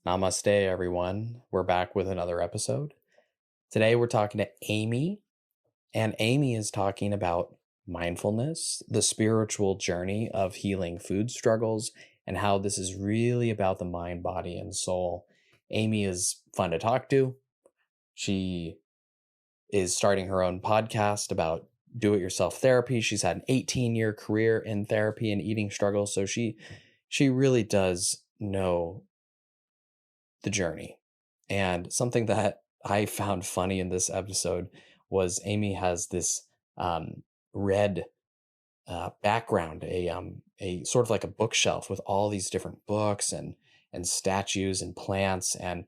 Namaste, everyone. We're back with another episode. Today, we're talking to Amy, and Amy is talking about mindfulness, the spiritual journey of healing food struggles, and how this is really about the mind, body, and soul. Amy is fun to talk to. She is starting her own podcast about do it yourself therapy. She's had an 18-year career in therapy and eating struggles, so she really does know the journey. And something that I found funny in this episode was Amy has this red background, a sort of like a bookshelf with all these different books and statues and plants, and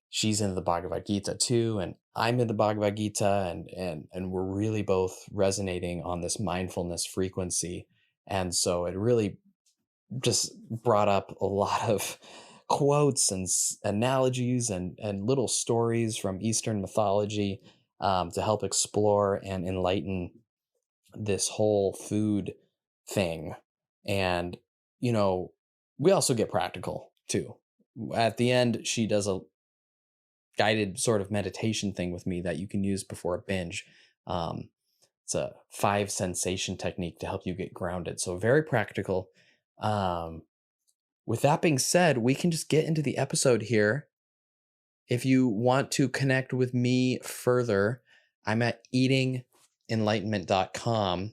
she's into the Bhagavad Gita too, and I'm in the Bhagavad Gita, and we're really both resonating on this mindfulness frequency, and so it really just brought up a lot of quotes and analogies and little stories from Eastern mythology to help explore and enlighten this whole food thing. And, you know, we also get practical too. At the end, she does a guided sort of meditation thing with me that you can use before a binge. Um, it's a 5 sensation technique to help you get grounded. So very practical. Um, with that being said, we can just get into the episode here. If you want to connect with me further, I'm at eatingenlightenment.com.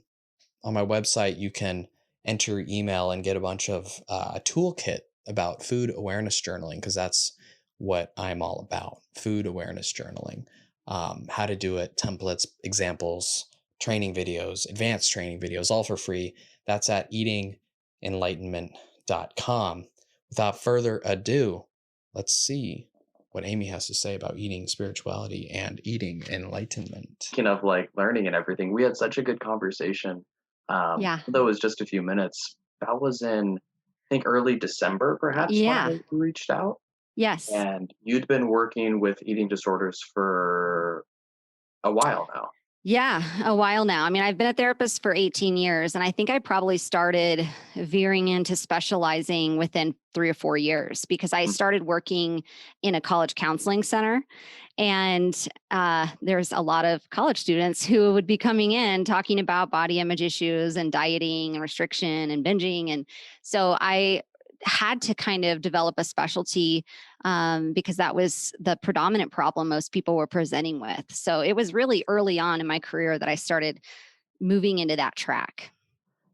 On my website, you can enter your email and get a bunch of a toolkit about food awareness journaling, because that's what I'm all about, food awareness journaling. How to do it, templates, examples, training videos, advanced training videos, all for free. That's at eatingenlightenment.com. Without further ado, let's see what Amy has to say about eating spirituality and eating enlightenment. Speaking of like learning and everything, we had such a good conversation. Yeah. Though it was just a few minutes. That was in, I think, early December, perhaps, when Yeah. I reached out. Yes. And you'd been working with eating disorders for a while now. Yeah. A while now. I mean, I've been a therapist for 18 years, and I think I probably started veering into specializing within 3 or 4 years because I Mm. started working in a college counseling center. And there's a lot of college students who would be coming in talking about body image issues and dieting and restriction and binging. And so I had to kind of develop a specialty because that was the predominant problem most people were presenting with. So it was really early on in my career that I started moving into that track.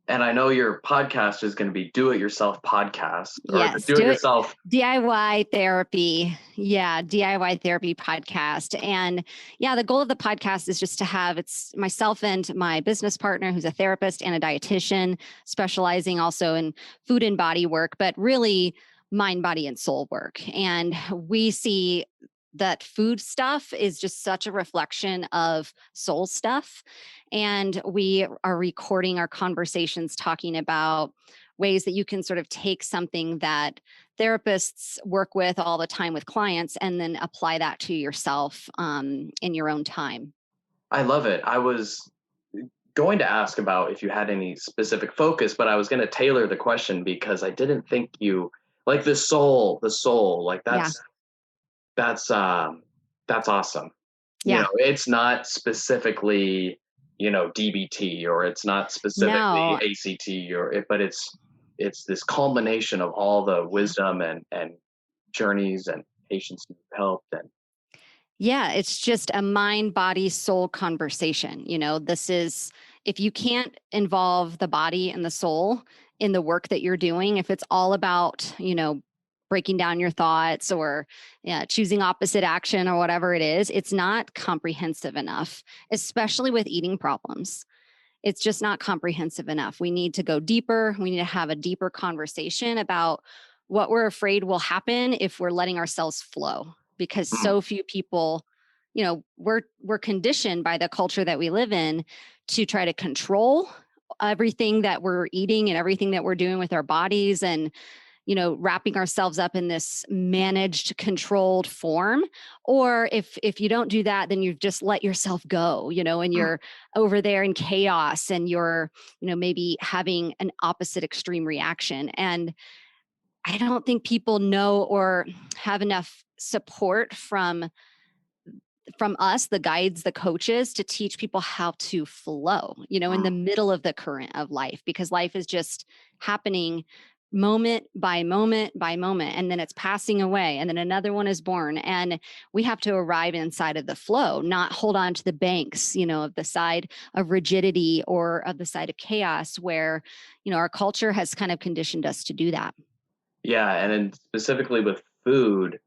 And I know your podcast is going to be Do It Yourself podcast or the Yes, Do It do it. Yourself. DIY therapy. Yeah, DIY therapy podcast. And yeah, the goal of the podcast is just to have it's myself and my business partner, who's a therapist and a dietitian, specializing also in food and body work, but really mind, body, and soul work. And we see that food stuff is just such a reflection of soul stuff. And we are recording our conversations talking about ways that you can sort of take something that therapists work with all the time with clients and then apply that to yourself in your own time. I love it. I was going to ask about if you had any specific focus, but I was going to tailor the question because I didn't think you like the soul, like Yeah. that's awesome. Yeah. It's not specifically, DBT, or it's not specifically No. ACT, but it's this culmination of all the wisdom and journeys and patients you've helped. And Yeah, it's just a mind, body, soul conversation. This is, if you can't involve the body and the soul in the work that you're doing, if it's all about, breaking down your thoughts or choosing opposite action or whatever it is, it's not comprehensive enough, especially with eating problems. It's just not comprehensive enough. We need to go deeper. We need to have a deeper conversation about what we're afraid will happen if we're letting ourselves flow, because mm, so few people, we're conditioned by the culture that we live in to try to control everything that we're eating and everything that we're doing with our bodies, and wrapping ourselves up in this managed, controlled form. Or if you don't do that, then you've just let yourself go, and mm. you're over there in chaos, and you're, maybe having an opposite extreme reaction. And I don't think people know or have enough support from us, the guides, the coaches, to teach people how to flow, in the middle of the current of life, because life is just happening moment by moment by moment. And then it's passing away. And then another one is born. And we have to arrive inside of the flow, not hold on to the banks, of the side of rigidity or of the side of chaos where, our culture has kind of conditioned us to do that. Yeah. And then specifically with food,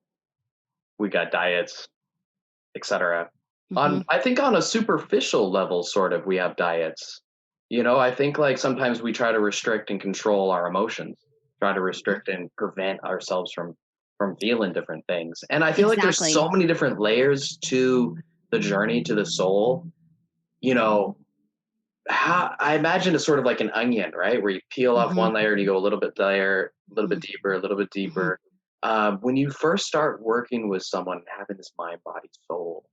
we got diets, etc. Mm-hmm. I think on a superficial level, sort of, we have diets. I think like sometimes we try to restrict and control our emotions, try to restrict and prevent ourselves from feeling different things. And I feel like there's Exactly. so many different layers to the journey to the soul. You know, how I imagine it's sort of like an onion, right? Where you peel off Mm-hmm. one layer and you go a little bit there, a little Mm-hmm. bit deeper, a little bit Mm-hmm. deeper. When you first start working with someone having this mind, body, soul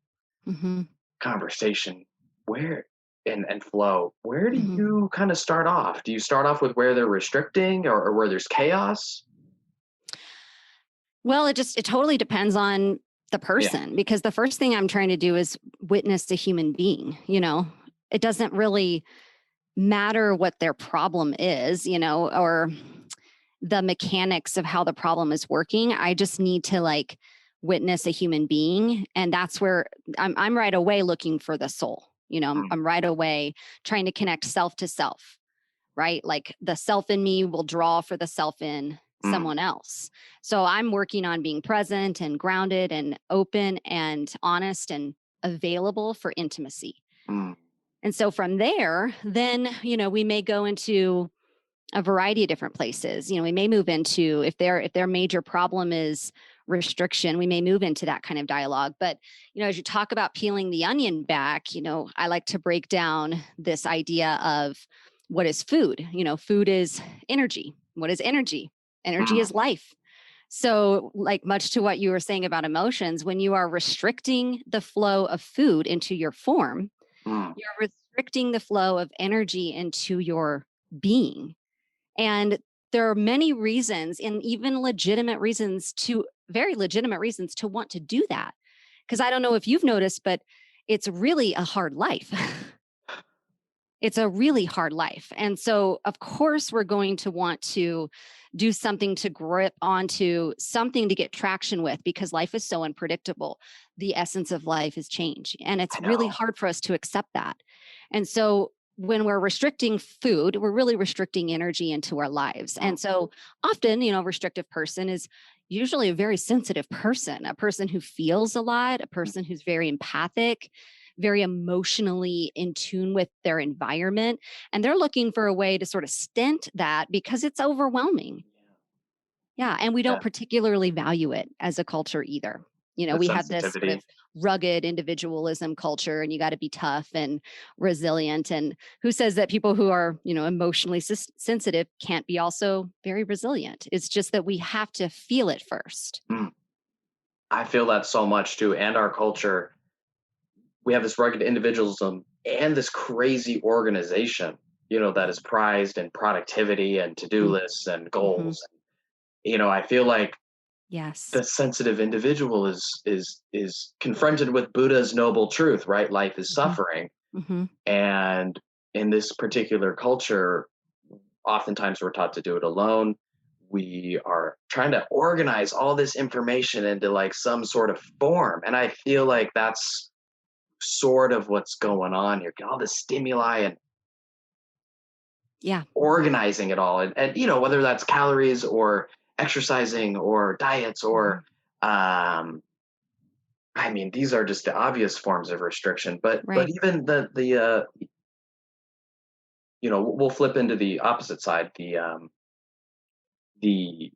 Mm-hmm. conversation, where and flow, where do Mm-hmm. you kind of start off? Do you start off with where they're restricting, or where there's chaos? Well, it totally depends on the Yeah. person, because the first thing I'm trying to do is witness a human being. It doesn't really matter what their problem is, or the mechanics of how the problem is working. I just need to like witness a human being. And that's where I'm right away looking for the soul. Mm, I'm right away trying to connect self to self, right? Like the self in me will draw for the self in mm, someone else. So I'm working on being present and grounded and open and honest and available for intimacy. mm, And so from there, then, we may go into a variety of different places. We may move into, if their major problem is restriction, we may move into that kind of dialogue. But, as you talk about peeling the onion back, I like to break down this idea of what is food. Food is energy. What is energy? Energy mm, is life. So, like much to what you were saying about emotions, when you are restricting the flow of food into your form, mm. you're restricting the flow of energy into your being. And there are many reasons, and even very legitimate reasons to want to do that. Because I don't know if you've noticed, but it's really a hard life. It's a really hard life. And so, of course, we're going to want to do something to grip onto something to get traction with, because life is so unpredictable. The essence of life is change. And it's I really know. hard for us to accept that. And so, when we're restricting food, we're really restricting energy into our lives. Mm, And so, often, a restrictive person is usually a very sensitive person, a person who feels a lot, a mm. person who's very empathic, very emotionally in tune with their environment. And they're looking for a way to sort of stint that because it's overwhelming. Yeah. And we Yeah, don't particularly value it as a culture either. the We have this sort sensitivity. of rugged individualism culture, and you got to be tough and resilient. And who says that people who are, emotionally sensitive can't be also very resilient? It's just that we have to feel it first. Mm. I feel that so much too. And our culture, we have this rugged individualism and this crazy organization, that is prized in productivity and to-do lists and Mm-hmm. goals. I feel like Yes. the sensitive individual is confronted with Buddha's noble truth, right? Life is Mm-hmm. suffering. Mm-hmm. And in this particular culture, oftentimes we're taught to do it alone. We are trying to organize all this information into like some sort of form. And I feel like that's sort of what's going on here. All the stimuli and Yeah. organizing it all. And whether that's calories or exercising or diets Mm-hmm. or I mean, these are just the obvious forms of restriction, but Right. even the we'll flip into the opposite side, the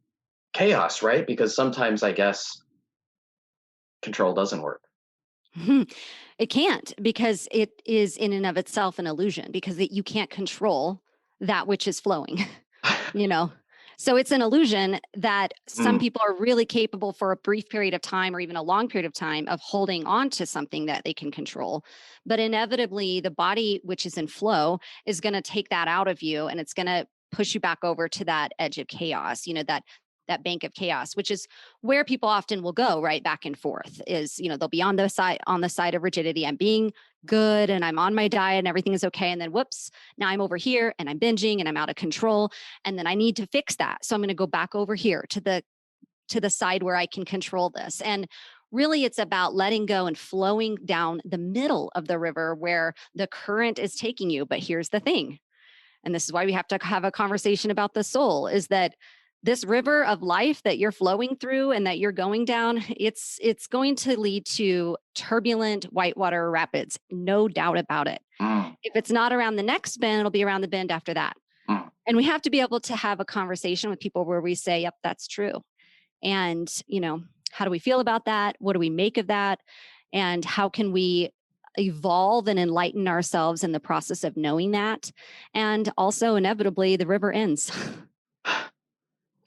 chaos, right? Because sometimes I guess control doesn't work. Mhm. It can't, because it is in and of itself an illusion, because you can't control that which is flowing, you know? So it's an illusion that some Mm, people are really capable for a brief period of time or even a long period of time of holding on to something that they can control. But inevitably, the body, which is in flow, is going to take that out of you, and it's going to push you back over to that edge of chaos, that that bank of chaos, which is where people often will go right back and forth is, they'll be on the side of rigidity. I'm being good and I'm on my diet and everything is okay. And then whoops, now I'm over here and I'm binging and I'm out of control. And then I need to fix that. So I'm going to go back over here to the side where I can control this. And really it's about letting go and flowing down the middle of the river where the current is taking you. But here's the thing, and this is why we have to have a conversation about the soul, is that this river of life that you're flowing through and that you're going down, it's going to lead to turbulent whitewater rapids, no doubt about it. If it's not around the next bend, it'll be around the bend after that. And we have to be able to have a conversation with people where we say, yep, that's true. And, how do we feel about that? What do we make of that? And how can we evolve and enlighten ourselves in the process of knowing that? And also, inevitably, the river ends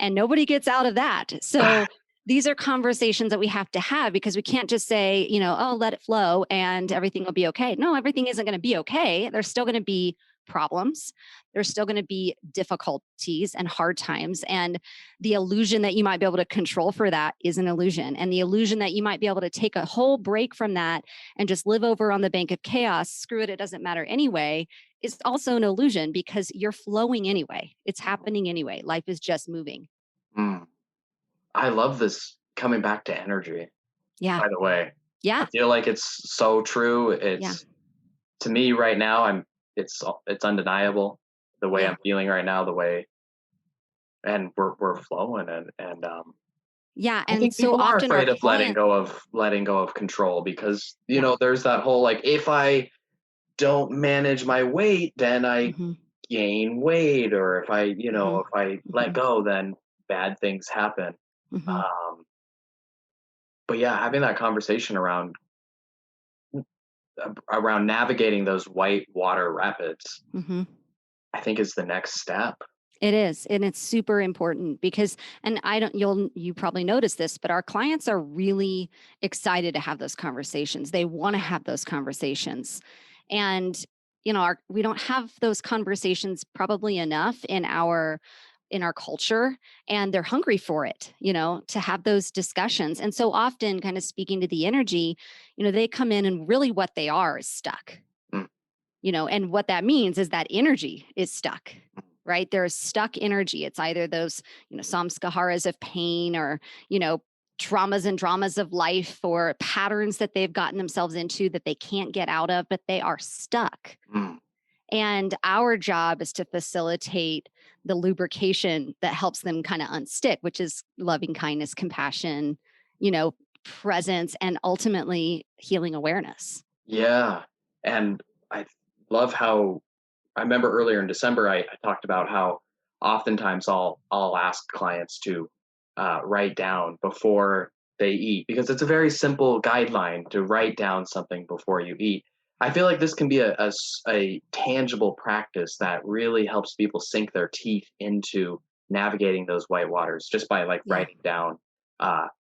and nobody gets out of that. So these are conversations that we have to have, because we can't just say, oh, let it flow and everything will be okay. No, everything isn't going to be okay. There's still going to be problems. There's still going to be difficulties and hard times. And the illusion that you might be able to control for that is an illusion. And the illusion that you might be able to take a whole break from that and just live over on the bank of chaos, screw it, it doesn't matter anyway, is also an illusion, because you're flowing anyway. It's happening anyway. Life is just moving. I love this coming back to energy. Yeah. By the way, Yeah. I feel like it's so true. It's to me right now. It's undeniable the way I'm feeling right now. The way, and we're flowing and yeah. I And think so people are often our afraid of letting clients, go of control, because there's that whole like, if I don't manage my weight, then I gain weight, or if I if I let go, then bad things happen. But yeah, having that conversation around navigating those white water rapids, I think is the next step. It is. And it's super important because, and you probably noticed this, but our clients are really excited to have those conversations. They want to have those conversations. And, we don't have those conversations probably enough in our culture, and they're hungry for it, to have those discussions. And so often, kind of speaking to the energy, they come in and really what they are is stuck. And what that means is that energy is stuck, right? There's stuck energy. It's either those, samskaharas of pain, or, traumas and dramas of life, or patterns that they've gotten themselves into that they can't get out of, but they are stuck. And our job is to facilitate the lubrication that helps them kind of unstick, which is loving kindness, compassion, presence, and ultimately healing awareness. Yeah. And I love how, I remember earlier in December, I talked about how oftentimes I'll ask clients to write down before they eat, because it's a very simple guideline to write down something before you eat. I feel like this can be a tangible practice that really helps people sink their teeth into navigating those white waters, just by like writing down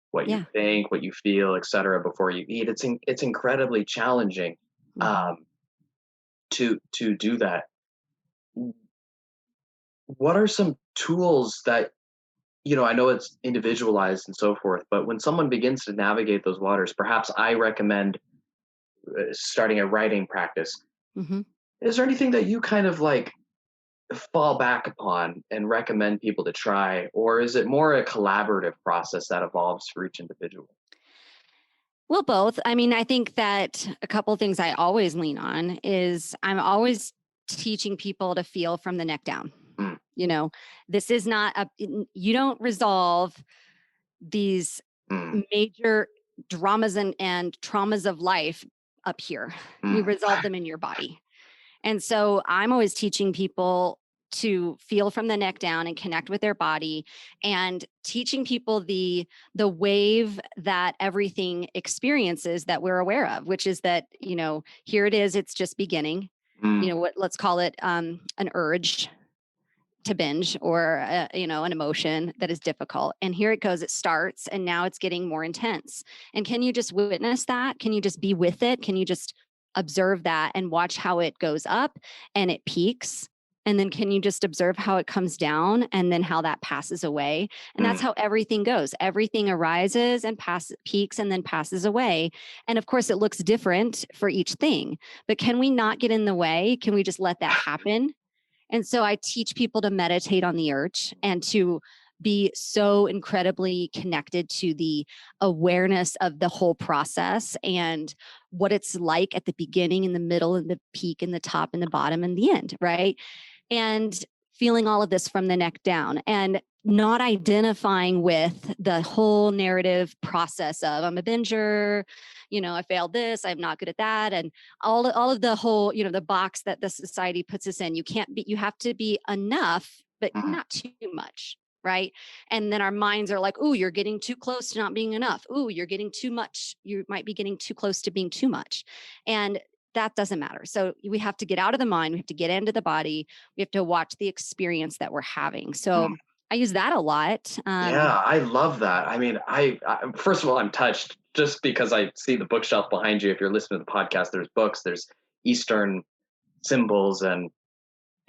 what you think, what you feel, etc. before you eat. It's incredibly challenging to do that. What are some tools that, I know it's individualized and so forth, but when someone begins to navigate those waters, perhaps I recommend starting a writing practice. Is there anything that you kind of like fall back upon and recommend people to try, or is it more a collaborative process that evolves for each individual? Well, both. I mean, I think that a couple of things I always lean on is I'm always teaching people to feel from the neck down. This is not you don't resolve these major dramas and traumas of life up here. You resolve them in your body. And so I'm always teaching people to feel from the neck down and connect with their body, and teaching people the wave that everything experiences that we're aware of, which is that, here it is, it's just beginning. Let's call it an urge to binge, or an emotion that is difficult, and here it goes, it starts, and now it's getting more intense. And can you just witness that? Can you just be with it? Can you just observe that and watch how it goes up and it peaks And then can you just observe how it comes down and then how that passes away? And that's how everything goes. Everything arises and peaks and then passes away. And of course, it looks different for each thing. But can we not get in the way? Can we just let that happen? And so I teach people to meditate on the urge and to be so incredibly connected to the awareness of the whole process and what it's like at the beginning and the middle and the peak and the top and the bottom and the end, right? And feeling all of this from the neck down and not identifying with the whole narrative process of I'm a binger, I failed this, I'm not good at that, and all of the whole, the box that the society puts us in. You have to be enough, but not too much, right? And then our minds are like, "Ooh, you're getting too close to not being enough. Ooh, you're getting too much. You might be getting too close to being too much." And that doesn't matter. So we have to get out of the mind, we have to get into the body, we have to watch the experience that we're having. So I use that a lot. Yeah, I love that. I mean, I first of all, I'm touched just because I see the bookshelf behind you. If you're listening to the podcast, there's books, there's Eastern symbols, and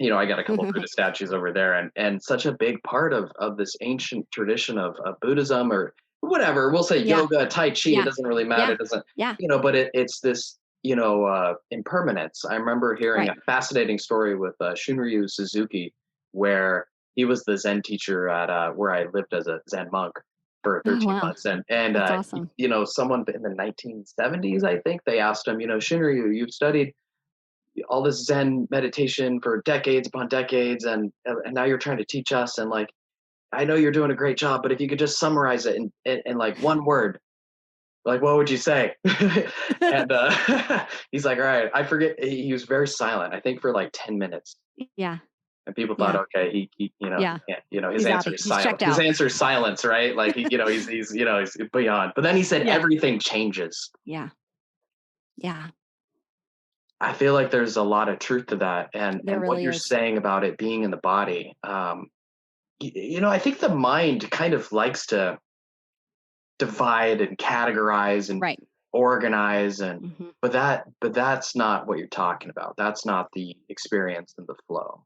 I got a couple of Buddha statues over there, and such a big part of this ancient tradition of Buddhism, or whatever. We'll say yoga, Tai Chi. It doesn't really matter. It doesn't, but it's this, impermanence. I remember hearing a fascinating story with Shunryu Suzuki, where he was the Zen teacher at where I lived as a Zen monk for 13 months. And that's awesome. Someone in the 1970s, I think, they asked him, Shunryu, you've studied all this Zen meditation for decades upon decades, and now you're trying to teach us, and like, I know you're doing a great job, but if you could just summarize it in like one word, like, what would you say? And he's like, all right, I forget. He was very silent, I think, for like 10 minutes. Yeah. And people thought, okay, he his answer is silence. His answer is silence, right? Like, he's beyond. But then he said, everything changes. Yeah. Yeah. I feel like there's a lot of truth to that. And really what you're saying about it being in the body, I think the mind kind of likes to divide and categorize and organize, and but that's not what you're talking about. That's not the experience and the flow.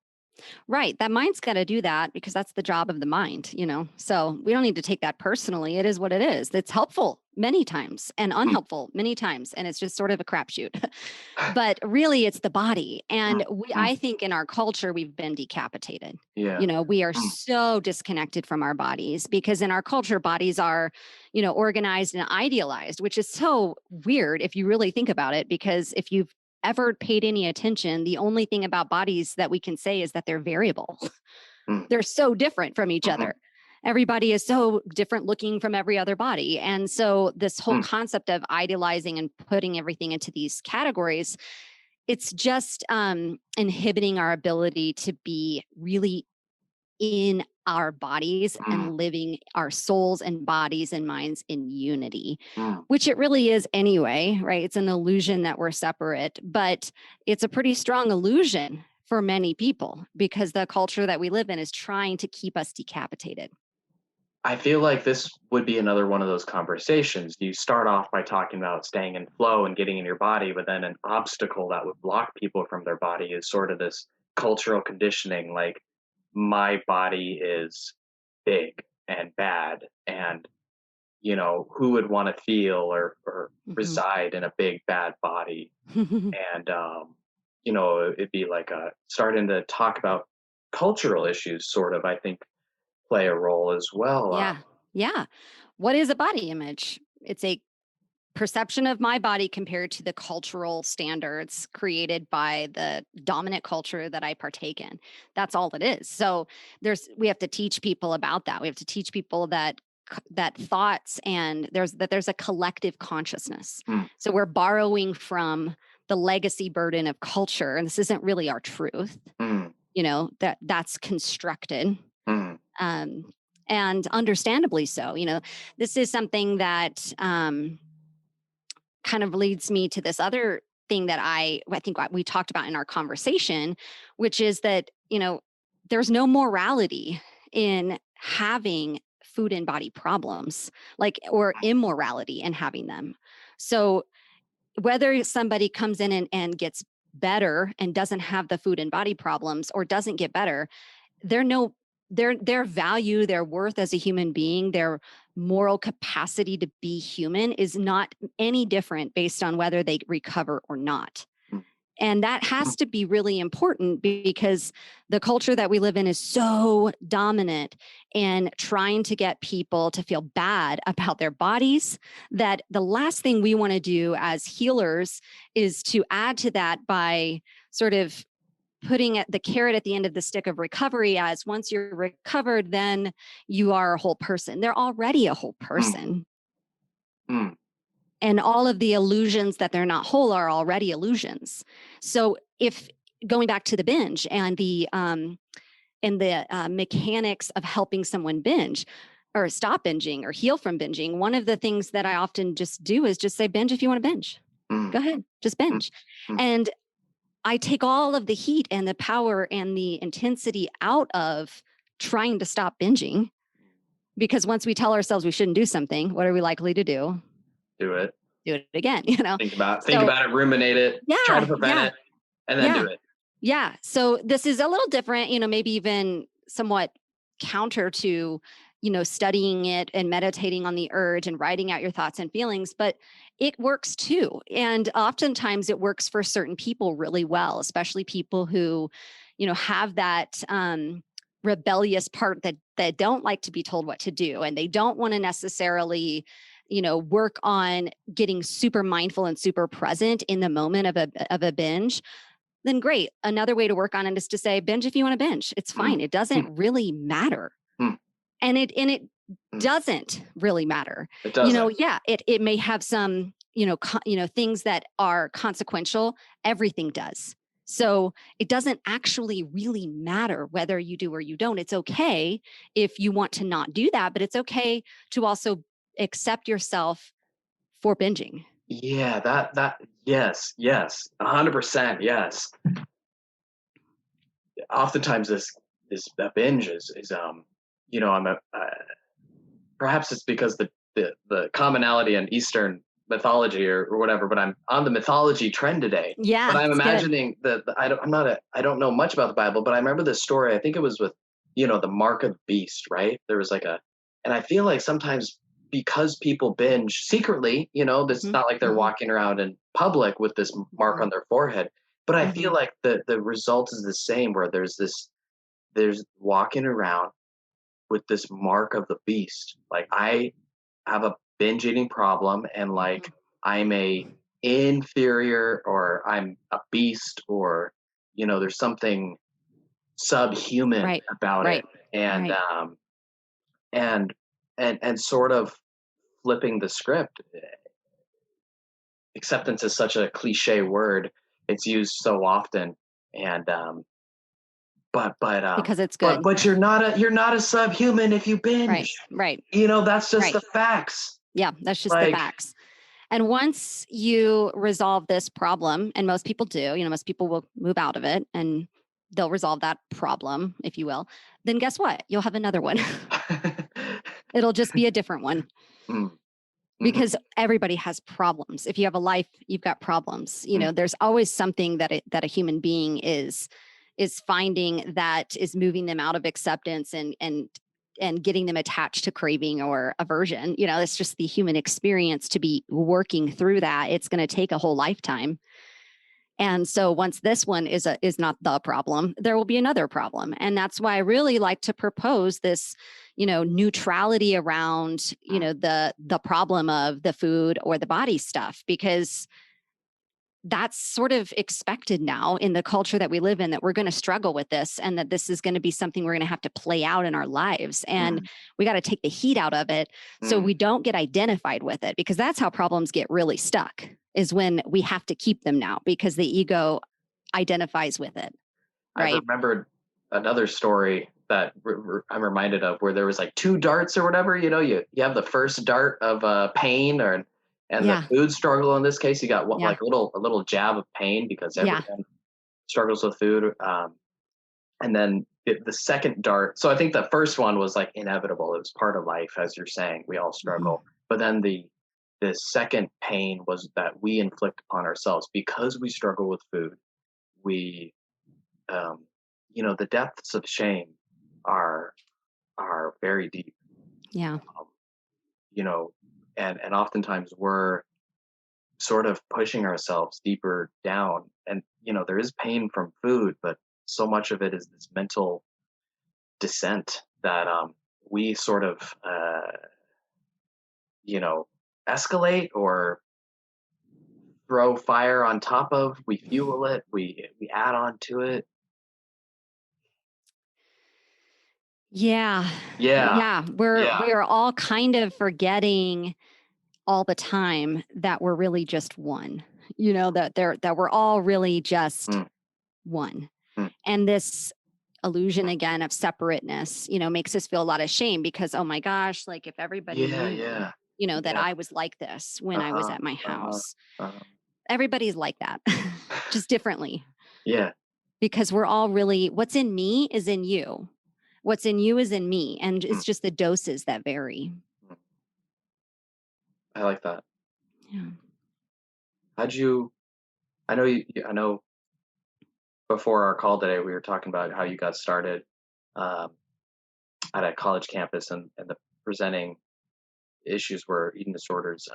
Right. That mind's got to do that because that's the job of the mind, So we don't need to take that personally. It is what it is. It's helpful many times and unhelpful many times. And it's just sort of a crapshoot. But really, it's the body. And I think in our culture, we've been decapitated. Yeah. We are so disconnected from our bodies because in our culture, bodies are, organized and idealized, which is so weird if you really think about it, because if you've ever paid any attention, the only thing about bodies that we can say is that they're variable. They're so different from each other. Everybody is so different looking from every other body. And so this whole concept of idealizing and putting everything into these categories, it's just inhibiting our ability to be really in our bodies and living our souls and bodies and minds in unity, which it really is anyway, right? It's an illusion that we're separate, but it's a pretty strong illusion for many people because the culture that we live in is trying to keep us decapitated. I feel like this would be another one of those conversations. You start off by talking about staying in flow and getting in your body, but then an obstacle that would block people from their body is sort of this cultural conditioning, like, my body is big and bad, and who would want to feel or reside in a big bad body. And it'd be like starting to talk about cultural issues, sort of, I think, play a role as well. Yeah. What is a body image? It's a perception of my body compared to the cultural standards created by the dominant culture that I partake in. That's all it is. So we have to teach people about that. We have to teach people that thoughts and there's a collective consciousness. So we're borrowing from the legacy burden of culture, and this isn't really our truth. That's constructed. And understandably so. This is something that kind of leads me to this other thing that I think we talked about in our conversation, which is that, there's no morality in having food and body problems, or immorality in having them. So whether somebody comes in and gets better and doesn't have the food and body problems or doesn't get better, they're no their value, their worth as a human being, their moral capacity to be human is not any different based on whether they recover or not. Mm. And that has to be really important because the culture that we live in is so dominant in trying to get people to feel bad about their bodies that the last thing we want to do as healers is to add to that by sort of putting the carrot at the end of the stick of recovery as once you're recovered, then you are a whole person. They're already a whole person. Mm. And all of the illusions that they're not whole are already illusions. So if going back to the binge and the mechanics of helping someone binge or stop binging or heal from binging, one of the things that I often just do is just say, binge if you want to binge. Mm. Go ahead, just binge. Mm. And I take all of the heat and the power and the intensity out of trying to stop binging, because once we tell ourselves we shouldn't do something, what are we likely to do? Do it. Do it again, you know? Think about it, ruminate it, try to prevent it, and then do it. Yeah. So this is a little different, you know, maybe even somewhat counter to, you know, studying it and meditating on the urge and writing out your thoughts and feelings, but it works too. And oftentimes it works for certain people really well, especially people who, you know, have that rebellious part that don't like to be told what to do, and they don't want to necessarily, you know, work on getting super mindful and super present in the moment of a binge. Then great. Another way to work on it is to say, binge if you want to binge. It's fine. It doesn't really matter. Mm. And it doesn't really matter. It doesn't. You know, yeah, it may have some, you know, things that are consequential. Everything does. So it doesn't actually really matter whether you do or you don't. It's okay if you want to not do that, but it's okay to also accept yourself for binging. Yeah, yes, 100%, yes. Oftentimes this binge is you know, perhaps it's because the commonality in Eastern mythology or whatever, but I'm on the mythology trend today. Yeah, But I'm it's good. imagining I don't know much about the Bible, but I remember this story. I think it was with, you know, the mark of the beast, right? There was like and I feel like sometimes because people binge secretly, you know, this is not like they're walking around in public with this mark on their forehead, but I feel like the result is the same, where there's walking around with this mark of the beast. Like, I have a binge eating problem, and like I'm a inferior, or I'm a beast, or, you know, there's something subhuman about it. And and sort of flipping the script. Acceptance is such a cliche word. It's used so often. And because it's good. but you're not a subhuman if you binge. Right. You know, that's just the facts. Yeah, that's just the facts. And once you resolve this problem, and most people do, you know, most people will move out of it and they'll resolve that problem, if you will, then guess what? You'll have another one. It'll just be a different one. Because everybody has problems. If you have a life, you've got problems. You know, there's always something that a human being is finding that is moving them out of acceptance and getting them attached to craving or aversion. You know, it's just the human experience to be working through that. It's going to take a whole lifetime. And so once this one is not the problem, there will be another problem. And that's why I really like to propose this, you know, neutrality around, you know, the problem of the food or the body stuff, because that's sort of expected now in the culture that we live in, that we're going to struggle with this, and that this is going to be something we're going to have to play out in our lives. And we got to take the heat out of it so we don't get identified with it, because that's how problems get really stuck, is when we have to keep them now because the ego identifies with it. Right. I remembered another story that I'm reminded of, where there was like two darts or whatever. You know, you have the first dart of pain, and the food struggle. In this case, you got like a little jab of pain, because everyone struggles with food. And then the second dart. So I think the first one was like inevitable. It was part of life, as you're saying. We all struggle. But then the second pain was that we inflict upon ourselves because we struggle with food. we, the depths of shame are very deep. Yeah. Um, you know, and oftentimes we're sort of pushing ourselves deeper down, and there is pain from food, but so much of it is this mental descent that we sort of you know escalate or throw fire on top of. We fuel it, we add on to it. Yeah. Yeah, Yeah. We're yeah. we are all kind of forgetting all the time that we're really just one. That we're all really just Mm, one. mm. And this illusion again of separateness, makes us feel a lot of shame because, oh my gosh, like if everybody Yeah, knew, yeah, that yeah. I was like this when I was Uh-huh, at my uh-huh, house. uh-huh. Everybody's like that, just differently, Yeah. because we're all really, what's in me is in you. What's in you is in me. And Mm, it's just the doses that vary. mm. I like that. Yeah. How'd you I know before our call today, we were talking about how you got started um, at a college campus, and the presenting issues were eating disorders.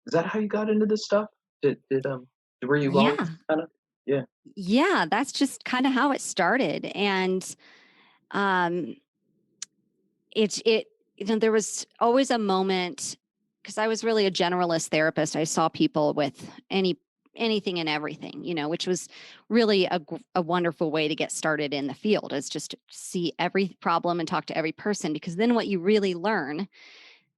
Is that how you got into this stuff? Were you always Yeah. kind of? Yeah. Yeah. That's just kind of how it started. And um, there was always a moment because I was really a generalist therapist. I saw people with anything and everything, which was really a wonderful way to get started in the field, is just to see every problem and talk to every person, because then what you really learn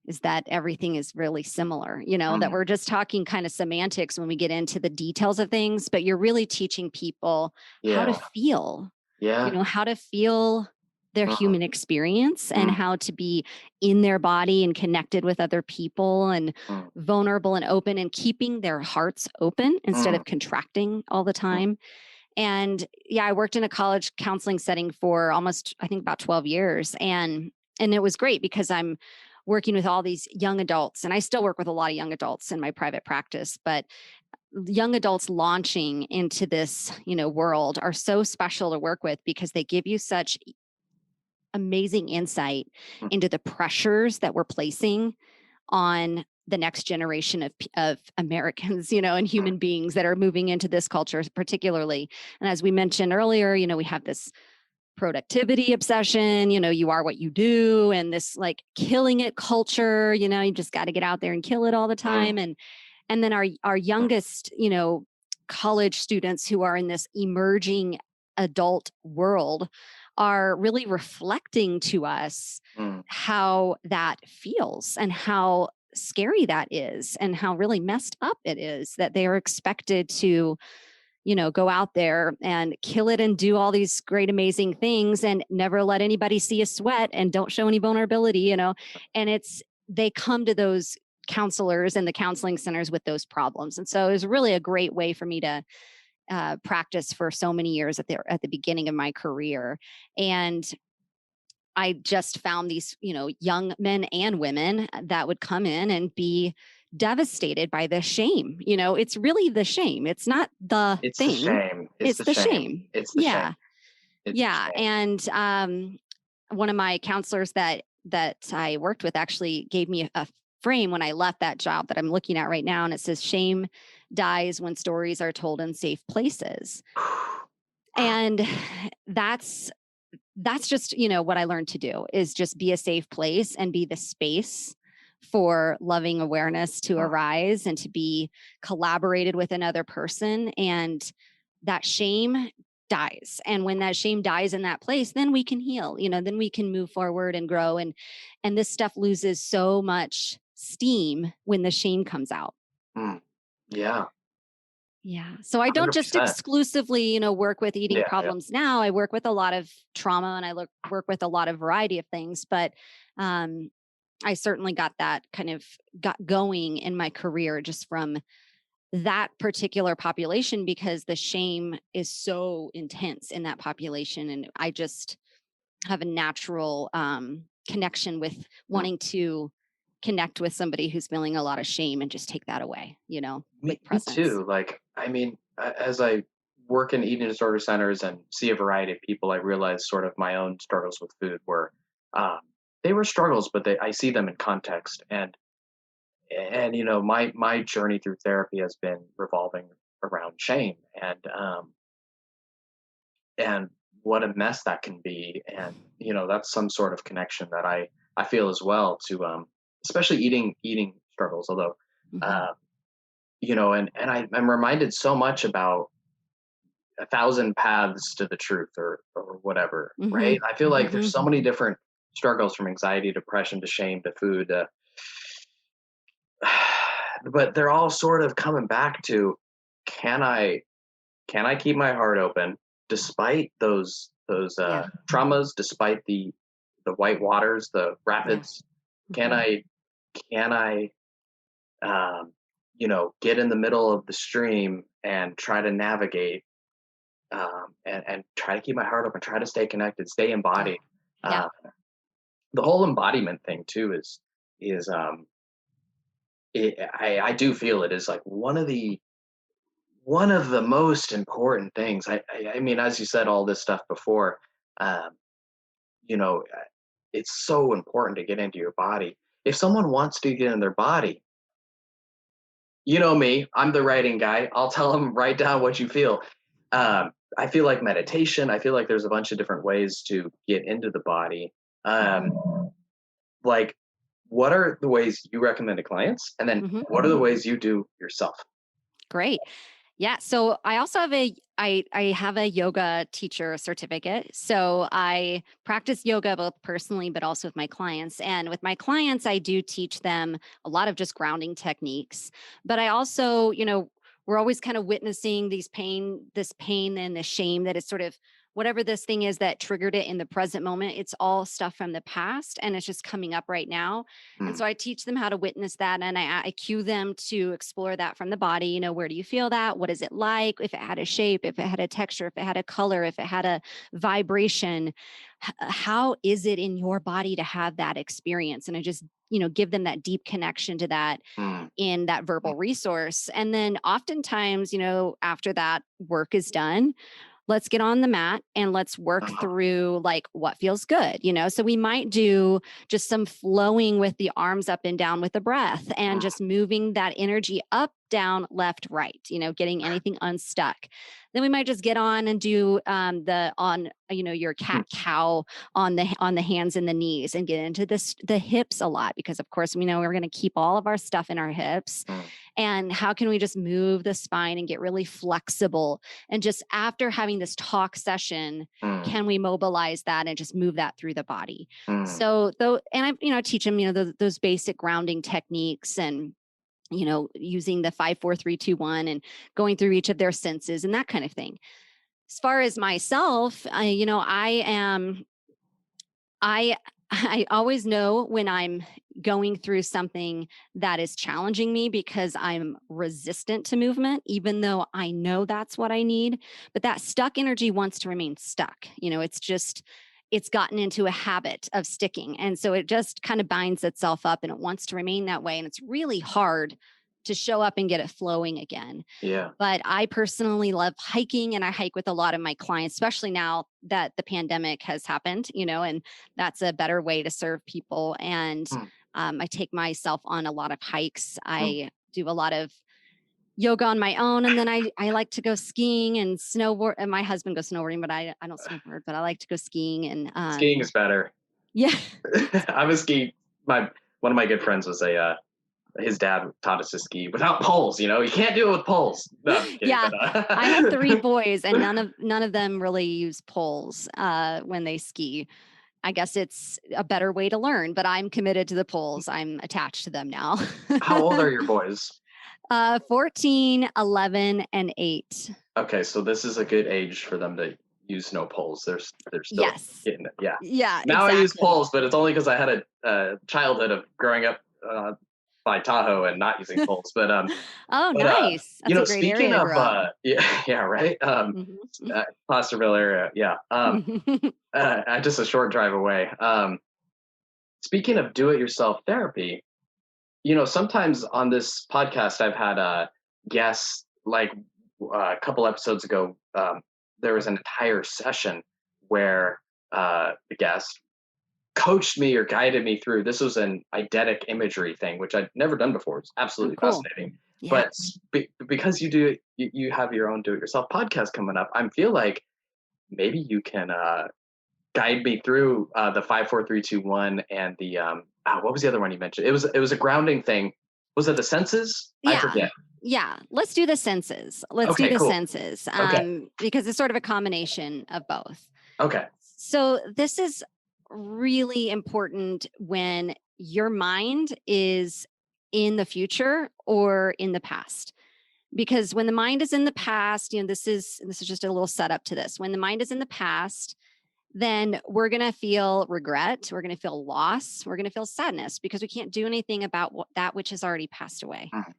is that everything is really similar, that Mm, we're just talking kind of semantics when we get into the details of things, but you're really teaching people how to yeah. feel, Yeah. how to feel their Mm, human experience and mm, how to be in their body and connected with other people and mm, vulnerable and open and keeping their hearts open instead mm, of contracting all the mm, time. And yeah, I worked in a college counseling setting for almost, I think, about 12 years. And it was great because I'm working with all these young adults, and I still work with a lot of young adults in my private practice, but young adults launching into this, world are so special to work with because they give you such amazing insight mm, into the pressures that we're placing on the next generation of Americans, and mm. human beings that are moving into this culture, particularly. And as we mentioned earlier, we have this productivity obsession, you are what you do, and this like killing it culture, you just got to get out there and kill it all the Mm, time. And then our mm, youngest, college students who are in this emerging adult world are really reflecting to us mm, how that feels and how scary that is and how really messed up it is that they are expected to, go out there and kill it and do all these great amazing things and never let anybody see a sweat and don't show any vulnerability, and they come to those counselors and the counseling centers with those problems. And so it was really a great way for me to practice for so many years at the beginning of my career. And I just found these, young men and women that would come in and be devastated by the shame. It's really the shame. It's not the it's the thing. shame. It's It's the the shame. shame. It's the shame. Yeah. It's the Yeah. shame. And one of my counselors that I worked with actually gave me a frame when I left that job that I'm looking at right now. And it says, shame dies when stories are told in safe places. And that's just, what I learned to do is just be a safe place and be the space for loving awareness to Mm, arise and to be collaborated with another person. And that shame dies. And when that shame dies in that place, then we can heal, then we can move forward and grow. And this stuff loses so much steam when the shame comes out. mm. Yeah. Yeah. So I don't just 100%. exclusively, work with eating Yeah, yeah. problems now. I work with a lot of trauma and I work with a lot of variety of things, but um, I certainly got going in my career just from that particular population because the shame is so intense in that population. And I just have a natural connection with Mm. wanting to connect with somebody who's feeling a lot of shame and just take that away, with Me presence. too. Like, I mean, as I work in eating disorder centers and see a variety of people, I realized sort of my own struggles with food were, um, they were struggles, but I see them in context. And my journey through therapy has been revolving around shame, and what a mess that can be. And that's some sort of connection that I feel as well to, especially eating struggles. Although, Mhm. uh, I'm reminded so much about a thousand paths to the truth, or whatever, right? Mhm. I feel like there's so Mhm. many different struggles, from anxiety, depression, to shame, to food, but they're all sort of coming back to, can I can I keep my heart open despite those Yeah. traumas, despite the white waters, the Yeah. rapids? Can Mhm. I um, get in the middle of the stream and try to navigate, and try to keep my heart open, try to stay connected, stay Yeah. embodied. Yeah. Uh, the whole embodiment thing too is I do feel it is like one of the most important things. I mean, as you said, all this stuff before, um, it's so important to get into your body. If someone wants to get in their body, you know me, I'm the writing guy. I'll tell them, write down what you feel. I feel like meditation. I feel like there's a bunch of different ways to get into the body. Mhm. Like, what are the ways you recommend to clients? And then Mhm. what are the ways you do yourself? Great. Yeah. So I also have I have a yoga teacher certificate. So I practice yoga both personally but also with my clients. And with my clients, I do teach them a lot of just grounding techniques. But I also, we're always kind of witnessing this pain and the shame that is sort of whatever this thing is that triggered it in the present moment. It's all stuff from the past and it's just coming up right now. And Mm, so I teach them how to witness that. And I cue them to explore that from the body. Where do you feel that? What is it like? If it had a shape, if it had a texture, if it had a color, if it had a vibration, how is it in your body to have that experience? And I just, give them that deep connection to that mm, in that mm, verbal resource. And then oftentimes, after that work is done, let's get on the mat and let's work uh-huh, through like what feels good. So we might do just some flowing with the arms up and down with the breath and mm, just moving that energy up, down, left, right, getting anything unstuck. Then we might just get on and do the on your mm, cat cow on the hands and the knees and get into the hips a lot because of course we know we're going to keep all of our stuff in our hips. mm, And how can we just move the spine and get really flexible, and just after having this talk session, mm, can we mobilize that and just move that through the body? mm, So though, and I, teach them, those basic grounding techniques and, using the 5 4 3 2 1 and going through each of their senses and that kind of thing. As far as myself, I I always know when I'm going through something that is challenging me because I'm resistant to movement, even though I know that's what I need. But that stuck energy wants to remain stuck. It's gotten into a habit of sticking. And so it just kind of binds itself up and it wants to remain that way. And it's really hard to show up and get it flowing again. yeah. But I personally love hiking and I hike with a lot of my clients, especially now that the pandemic has happened, and that's a better way to serve people. And Mm, I take myself on a lot of hikes. mm. I do a lot of yoga on my own. And then I like to go skiing and snowboard. And my husband goes snowboarding, but I don't snowboard, but I like to go skiing. And Skiing is better. yeah, I'm a ski. My One of my good friends was a his dad taught us to ski without poles. You can't do it with poles. No, I'm just kidding. yeah. But I have three boys and none of them really use poles when they ski. I guess it's a better way to learn, but I'm committed to the poles. I'm attached to them now. how old are your boys? 14, 11, and 8. Okay, so this is a good age for them to use no poles. They're still Yes. getting it. Yeah. Yeah, Now I use exactly. poles, but it's only because I had a childhood of growing up by Tahoe and not using poles. Oh, But nice. That's a great speaking area to of grow up. yeah, right. Mhm. Placerville area, yeah. Just a short drive away. Speaking of do-it-yourself therapy, sometimes on this podcast I've had guests like a couple episodes ago, there was an entire session where the guest coached me or guided me through. This was an eidetic imagery thing, which I'd never done before. It's Oh, absolutely cool. fascinating. Yeah. But because you have your own do-it-yourself podcast coming up, I feel like maybe you can guide me through the 5, 4, 3, 2, 1 and the what was the other one you mentioned? It was a grounding thing. Was it the senses? I Yeah. forget. Yeah. Let's do the senses. Let's do Okay, the cool. senses. Okay. Because it's sort of a combination of both. Okay. So this is really important when your mind is in the future or in the past. Because when the mind is in the past, this is just a little setup to this. When the mind is in the past, then we're going to feel regret, we're going to feel loss, we're going to feel sadness because we can't do anything about that which has already passed away. Mm.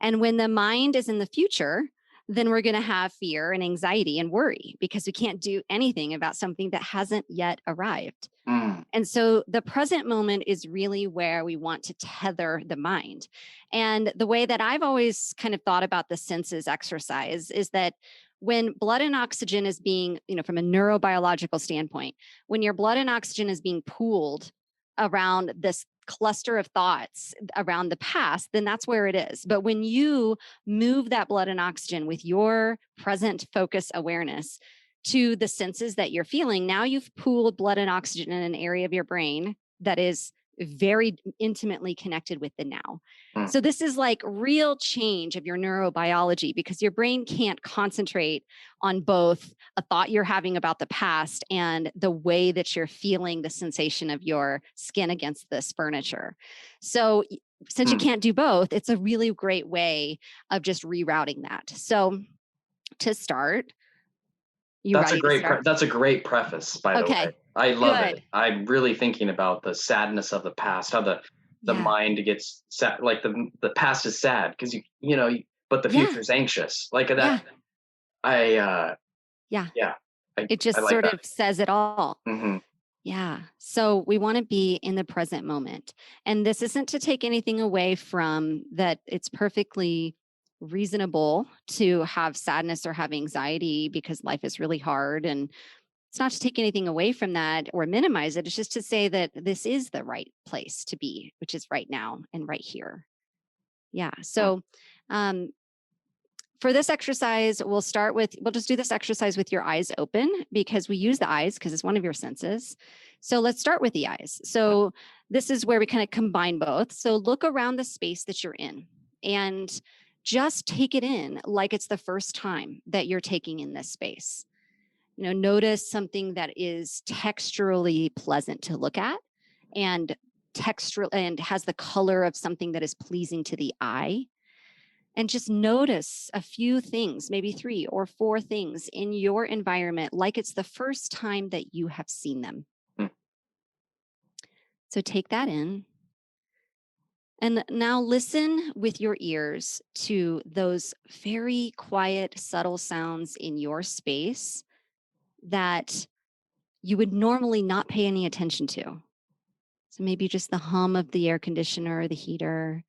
And when the mind is in the future, then we're going to have fear and anxiety and worry because we can't do anything about something that hasn't yet arrived. Mm. And so the present moment is really where we want to tether the mind. And the way that I've always kind of thought about the senses exercise is that when blood and oxygen is being, from a neurobiological standpoint, when your blood and oxygen is being pooled around this cluster of thoughts around the past, then that's where it is. But when you move that blood and oxygen with your present focus awareness to the senses that you're feeling, now you've pooled blood and oxygen in an area of your brain that is very intimately connected with the now. Mm. So this is like real change of your neurobiology because your brain can't concentrate on both a thought you're having about the past and the way that you're feeling the sensation of your skin against this furniture. So since you Mm. can't do both, it's a really great way of just rerouting that. So to start, you ready to start? That's a great preface, by the way. Okay, I love good. it. I'm really thinking about the sadness of the past, how the Yeah, mind gets sad, like the past is sad because but the yeah, future is anxious. Like yeah, that. I yeah. yeah. It I just like sort that. of says it all. Hmm. Yeah. So we want to be in the present moment. And this isn't to take anything away from that. It's perfectly reasonable to have sadness or have anxiety because life is really hard. And it's not to take anything away from that or minimize it. It's just to say that this is the right place to be, which is right now and right here. Yeah. So, um, for this exercise, we'll just do this exercise with your eyes open because we use the eyes because it's one of your senses. So let's start with the eyes. So this is where we kind of combine both. So look around the space that you're in and just take it in like it's the first time that you're taking in this space. Notice something that is texturally pleasant to look at and textural and has the color of something that is pleasing to the eye, and just notice a few things, maybe 3 or 4 things in your environment, like it's the first time that you have seen them. Mm. So take that in. And now listen with your ears to those very quiet, subtle sounds in your space that you would normally not pay any attention to. So maybe just the hum of the air conditioner or the heater.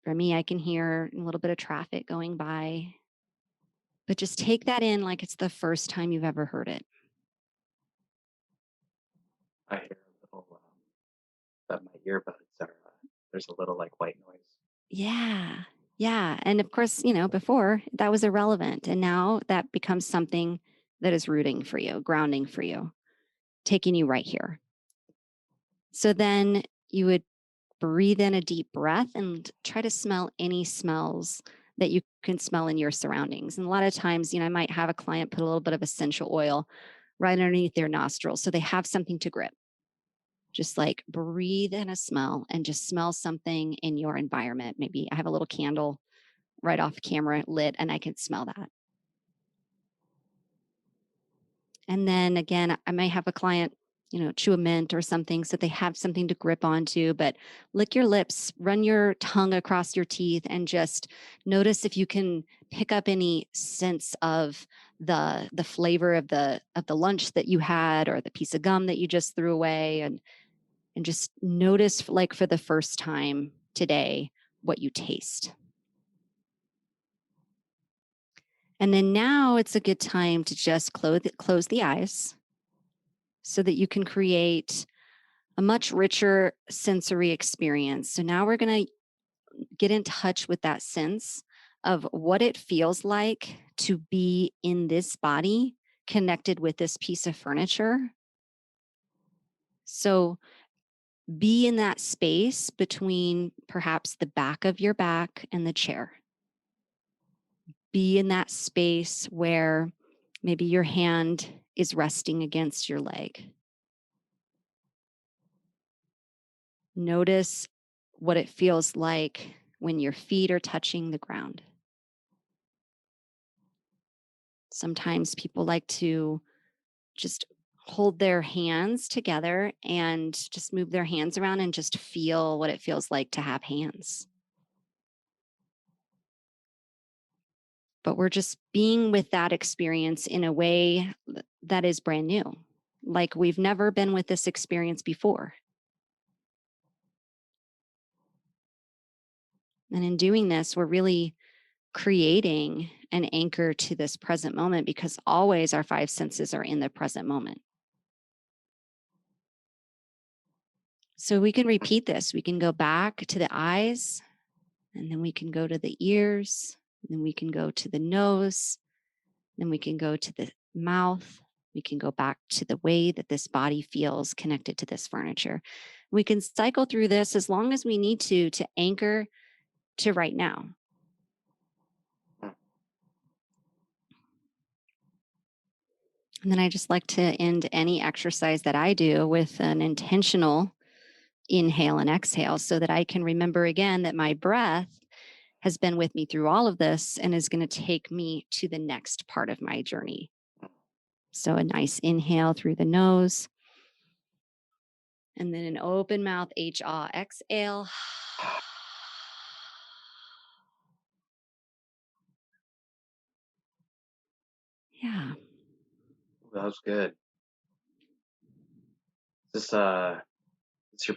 For me, I can hear a little bit of traffic going by. But just take that in like it's the first time you've ever heard it. I hear a little that my earbuds are. There's a little like white noise. Yeah. Yeah. And of course, before that was irrelevant. And now that becomes something that is rooting for you, grounding for you, taking you right here. So then you would breathe in a deep breath and try to smell any smells that you can smell in your surroundings. And a lot of times, I might have a client put a little bit of essential oil right underneath their nostrils so they have something to grip. Just like breathe in a smell and just smell something in your environment. Maybe I have a little candle right off camera lit and I can smell that. And then again, I may have a client, chew a mint or something so they have something to grip onto, but lick your lips, run your tongue across your teeth and just notice if you can pick up any sense of the flavor of the lunch that you had or the piece of gum that you just threw away, and just notice, like for the first time today, what you taste. And then now it's a good time to just close the eyes so that you can create a much richer sensory experience. So now we're going to get in touch with that sense of what it feels like to be in this body connected with this piece of furniture. So be in that space between perhaps the back of your back and the chair. Be in that space where maybe your hand is resting against your leg. Notice what it feels like when your feet are touching the ground. Sometimes people like to just hold their hands together and just move their hands around and just feel what it feels like to have hands. But we're just being with that experience in a way that is brand new, like we've never been with this experience before. And in doing this, we're really creating an anchor to this present moment because always our five senses are in the present moment. So we can repeat this. We can go back to the eyes, and then we can go to the ears, and then we can go to the nose, then we can go to the mouth. We can go back to the way that this body feels connected to this furniture. We can cycle through this as long as we need to anchor to right now. And then I just like to end any exercise that I do with an intentional inhale and exhale so that I can remember again that my breath has been with me through all of this and is going to take me to the next part of my journey. So a nice inhale through the nose and then an open mouth H-ah exhale. Yeah. That was good. Is this it's your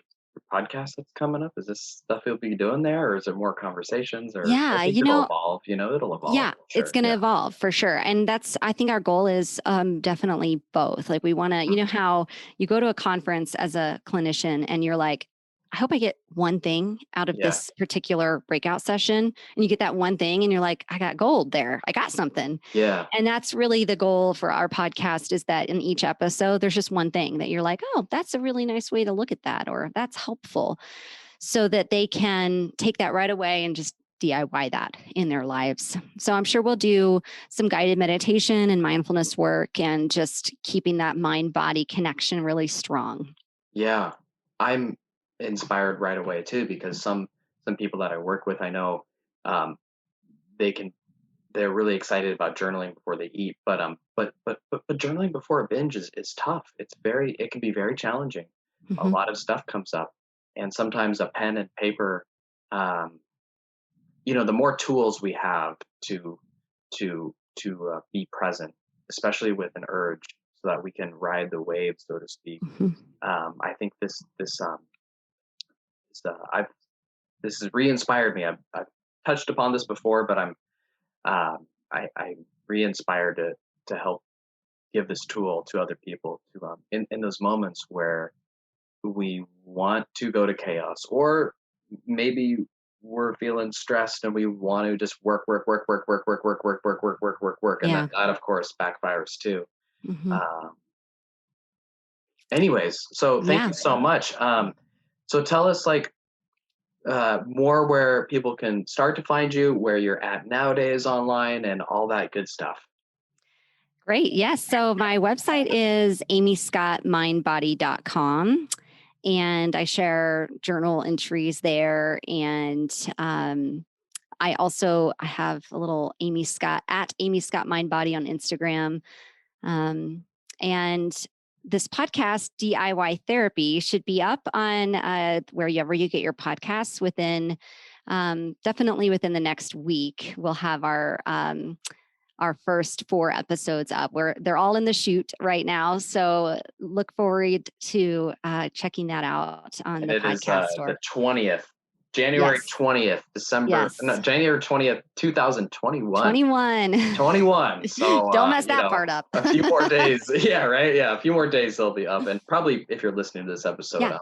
podcast that's coming up? Is this stuff you'll be doing there, or is it more conversations? Or I Yeah, think it'll evolve. It'll evolve yeah, for it's sure. going to Yeah. evolve for sure. And that's, I think our goal is definitely both. Like we want to, you know, how you go to a conference as a clinician and you're like, I hope I get one thing out of Yeah. this particular breakout session. And you get that one thing and you're like, I got gold there. I got something. Yeah. And that's really the goal for our podcast is that in each episode, there's just one thing that you're like, oh, that's a really nice way to look at that, or that's helpful, so that they can take that right away and just DIY that in their lives. So I'm sure we'll do some guided meditation and mindfulness work and just keeping that mind body connection really strong. Yeah. I'm inspired right away too, because some people that I work with, I know, um, they can they're really excited about journaling before they eat, but journaling before a binge is tough. It can be very challenging. A Mhm. lot of stuff comes up, and sometimes a pen and paper, um, the more tools we have to be present, especially with an urge, so that we can ride the wave, so to speak. Mhm. I think I've this has re-inspired me. I've touched upon this before, but I'm re-inspired to help give this tool to other people to in those moments where we want to go to chaos, or maybe we're feeling stressed and we want to just work, and Yeah. that of course backfires too. Mhm. Um, Anyways, so thank Yeah. you so much. So tell us, like, more where people can start to find you, where you're at nowadays online, and all that good stuff. Great. Yes. So my website is amyscottmindbody.com. And I share journal entries there. And I have a little Amy Scott at Amy Scott Mind Body on Instagram. And this podcast, DIY Therapy, should be up on wherever you get your podcasts within, definitely within the next week. We'll have our first 4 episodes up, where they're all in the shoot right now. So look forward to checking that out on And the it is podcast the store. 20th January Yes. 20th, Yes. January 20th, 2021. 21. 21. So Don't mess that part up. a few more days. Yeah, right. Yeah, a few more days they'll be up, and probably if you're listening to this episode, Yeah.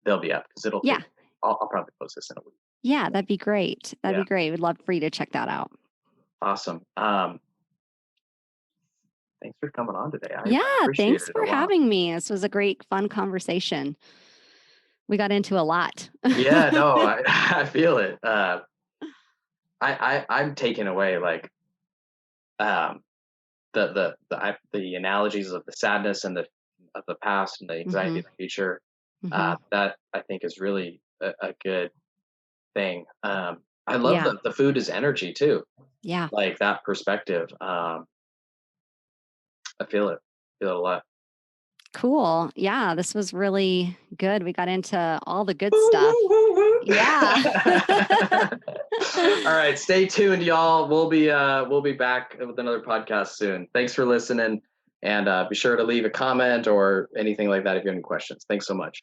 they'll be up because it'll Yeah. take. I'll probably post this in a week. Yeah, that'd be great. That'd Yeah. be great. We'd love for you to check that out. Awesome. Thanks for coming on today. I Yeah, appreciate thanks it for a lot. having me. This was a great, fun conversation. We got into a lot. Yeah, no, I feel it. I'm taking away like the analogies of the sadness and of the past and the anxiety of the future. That I think is really a good thing. I love Yeah. the food is energy too. Yeah. Like that perspective. I feel it. Feel it a lot. Cool. Yeah, this was really good. We got into all the good stuff. Yeah. All right, stay tuned, y'all. We'll be back with another podcast soon. Thanks for listening, and be sure to leave a comment or anything like that if you have any questions. Thanks so much.